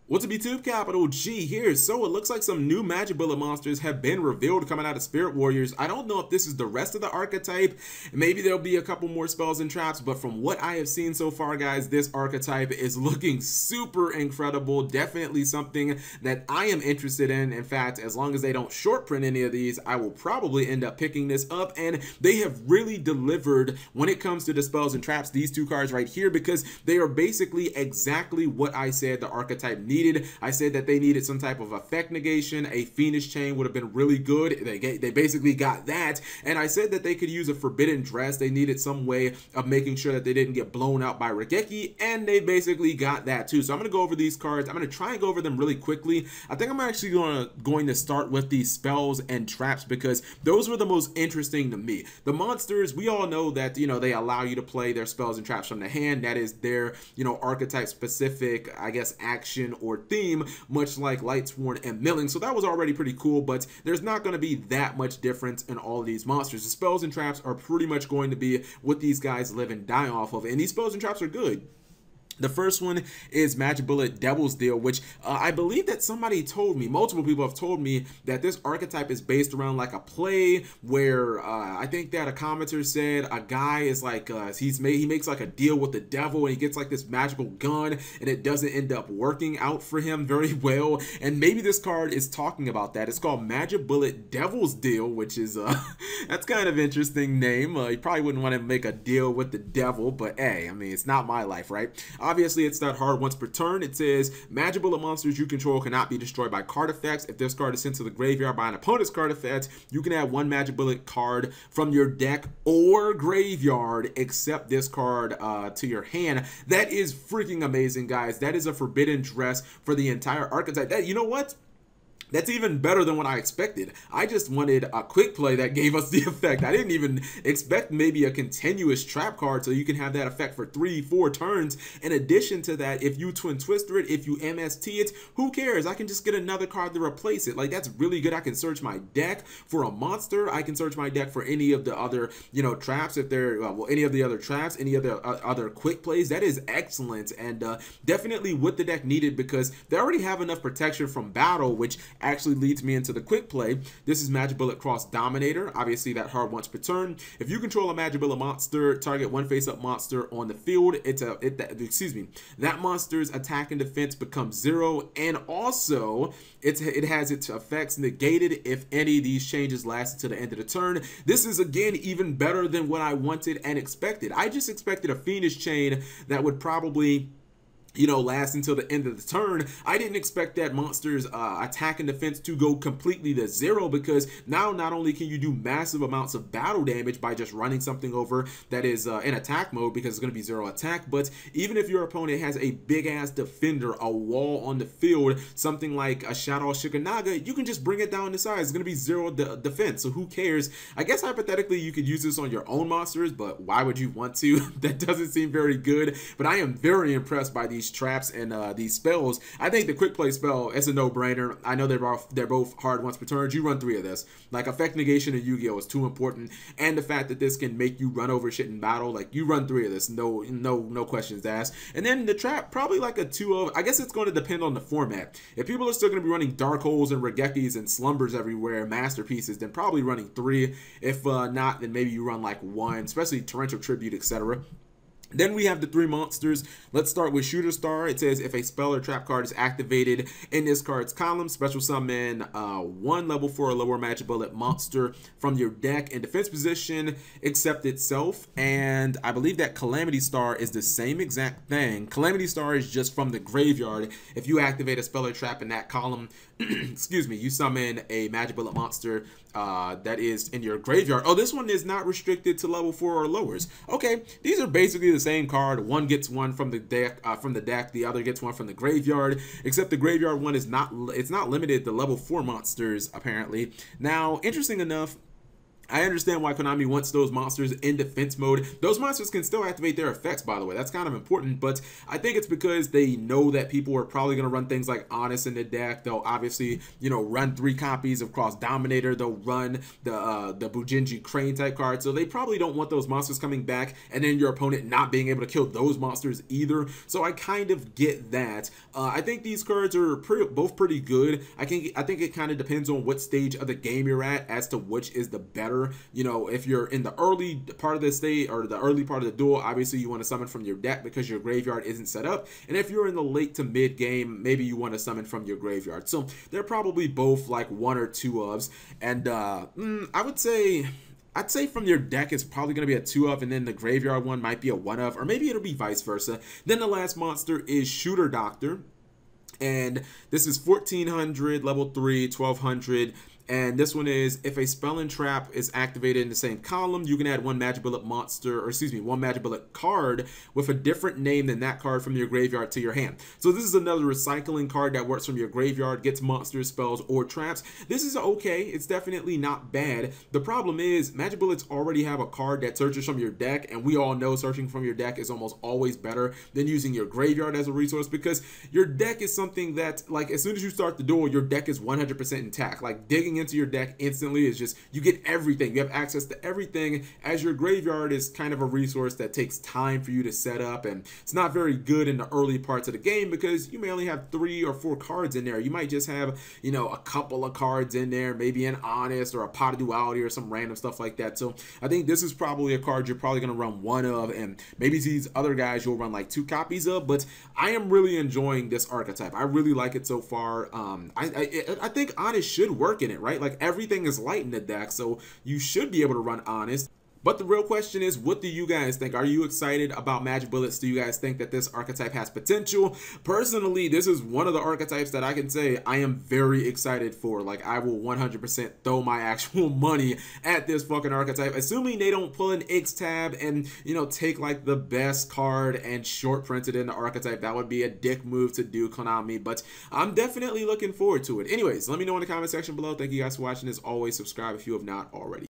What's up, YouTube? Capital G here. So it looks like some new MagiBullet monsters have been revealed coming out of Spirit Warriors. I don't know if this is the rest of the archetype. Maybe there'll be a couple more spells and traps, but from what I have seen so far, guys, this archetype is looking super incredible. Definitely something that I am interested in. In fact, as long as they don't short print any of these, I will probably end up picking this up. And they have really delivered when it comes to the spells and traps, these two cards right here, because they are basically exactly what I said the archetype needed. I said that they needed some type of effect negation. A Fiendish Chain would have been really good. They basically got that. And I said that they could use a Forbidden Dress. They needed some way of making sure that they didn't get blown out by Regeki, and they basically got that too. So I'm going to go over these cards. I'm going to try and go over them really quickly. I think I'm actually going to start with these spells and traps because those were the most interesting to me. The monsters, we all know that, you know, they allow you to play their spells and traps from the hand. That is their, you know, archetype specific, I guess, action or theme, much like Lightsworn and Milling. So that was already pretty cool, but there's not going to be that much difference in all of these monsters. The spells and traps are pretty much going to be what these guys live and die off of, and these spells and traps are good. The first one is MagiBullet Devil's Deal, which I believe that somebody told me, multiple people have told me that this archetype is based around like a play where I think that a commenter said a guy is like, he makes like a deal with the devil and he gets like this magical gun and it doesn't end up working out for him very well. And maybe this card is talking about that. It's called MagiBullet Devil's Deal, which is, that's kind of interesting name. You probably wouldn't want to make a deal with the devil, but hey, I mean, it's not my life, right? Obviously, it's that hard once per turn. It says, MagiBullet monsters you control cannot be destroyed by card effects. If this card is sent to the graveyard by an opponent's card effect, you can add one MagiBullet card from your deck or graveyard, except this card to your hand. That is freaking amazing, guys. That is a forbidden dress for the entire archetype. You know what? That's even better than what I expected. I just wanted a quick play that gave us the effect. I didn't even expect maybe a continuous trap card so you can have that effect for 3-4 turns. In addition to that, if you Twin Twister it, if you MST it, who cares? I can just get another card to replace it. Like, that's really good. I can search my deck for a monster. I can search my deck for any of the other, you know, traps if they're, well, any of the other traps, any of the other quick plays. That is excellent and definitely what the deck needed because they already have enough protection from battle, which actually leads me into the quick play. This is MagiBullet Cross Dominator. Obviously, that hard once per turn. If you control a MagiBullet monster, target one face-up monster on the field. That monster's attack and defense becomes 0, and also it has its effects negated if any of these changes last until the end of the turn. This is again even better than what I wanted and expected. I just expected a Fiendish Chain that would probably, you know, last until the end of the turn. I didn't expect that monster's attack and defense to go completely to 0 because now not only can you do massive amounts of battle damage by just running something over that is in attack mode because it's going to be 0 attack, but even if your opponent has a big ass defender, a wall on the field, something like a Shadow Shikanaga, you can just bring it down to size. It's going to be 0 defense, so who cares? I guess hypothetically you could use this on your own monsters, but why would you want to? That doesn't seem very good, but I am very impressed by these traps and these spells. I think the quick play spell is a no-brainer. I know they're both hard once per turn. You run 3 of this. Like, effect negation in Yu-Gi-Oh is too important, and the fact that this can make you run over shit in battle, like, you run 3 of this, no questions asked. And then the trap, probably like a 2 of, I guess it's going to depend on the format. If people are still going to be running Dark Holes and Regekis and Slumbers everywhere, Masterpieces, then probably running 3. If not, then maybe you run like 1, especially Torrential Tribute, etc. Then we have the 3 monsters. Let's start with Shooter Star. It says if a spell or trap card is activated in this card's column, special summon 1 level 4 or lower MagiBullet monster from your deck in defense position except itself. And I believe that Calamity Star is the same exact thing. Calamity Star is just from the graveyard. If you activate a spell or trap in that column, excuse me, you summon a MagiBullet monster that is in your graveyard. Oh, this one is not restricted to level 4 or lowers. Okay, these are basically the same card. One gets one from the deck, the other gets one from the graveyard, except the graveyard one is not, it's not limited to level 4 monsters apparently. Now, interesting enough, I understand why Konami wants those monsters in defense mode. Those monsters can still activate their effects, by the way. That's kind of important, but I think it's because they know that people are probably going to run things like Honest in the deck. They'll obviously, you know, run 3 copies of Cross Dominator. They'll run the Bujinji Crane type card. So they probably don't want those monsters coming back and then your opponent not being able to kill those monsters either. So I kind of get that. I think these cards are both pretty good. I think it kind of depends on what stage of the game you're at as to which is the better. You know, if you're in the early part of the state or the early part of the duel, obviously you want to summon from your deck because your graveyard isn't set up. And if you're in the late to mid game, maybe you want to summon from your graveyard. So they're probably both like 1 or 2 ofs. And I'd say from your deck it's probably going to be a 2 of, and then the graveyard one might be a 1 of, or maybe it'll be vice versa. Then the last monster is Shooter Doctor. And this is 1400, level 3, 1200. And this one is, if a spell and trap is activated in the same column, you can add 1 MagiBullet monster, or excuse me, 1 MagiBullet card with a different name than that card from your graveyard to your hand. So this is another recycling card that works from your graveyard, gets monsters, spells, or traps. This is okay. It's definitely not bad. The problem is MagiBullets already have a card that searches from your deck, and we all know searching from your deck is almost always better than using your graveyard as a resource, because your deck is something that, like, as soon as you start the duel, your deck is 100% intact. Like, digging into your deck instantly is just, you get everything. You have access to everything, as your graveyard is kind of a resource that takes time for you to set up, and it's not very good in the early parts of the game because you may only have 3 or 4 cards in there. You might just have, you know, a couple of cards in there, maybe an Honest or a Pot of Duality or some random stuff like that. So I think this is probably a card you're probably going to run 1 of, and maybe these other guys you'll run like 2 copies of. But I am really enjoying this archetype. I really like it so far. I think Honest should work in it, right? Like, everything is light in the deck, so you should be able to run Honest. But the real question is, what do you guys think? Are you excited about MagiBullets? Do you guys think that this archetype has potential? Personally, this is one of the archetypes that I can say I am very excited for. Like, I will 100% throw my actual money at this fucking archetype, assuming they don't pull an X tab and, you know, take like the best card and short print it in the archetype. That would be a dick move to do, Konami, but I'm definitely looking forward to it. Anyways, let me know in the comment section below. Thank you guys for watching. As always, subscribe if you have not already.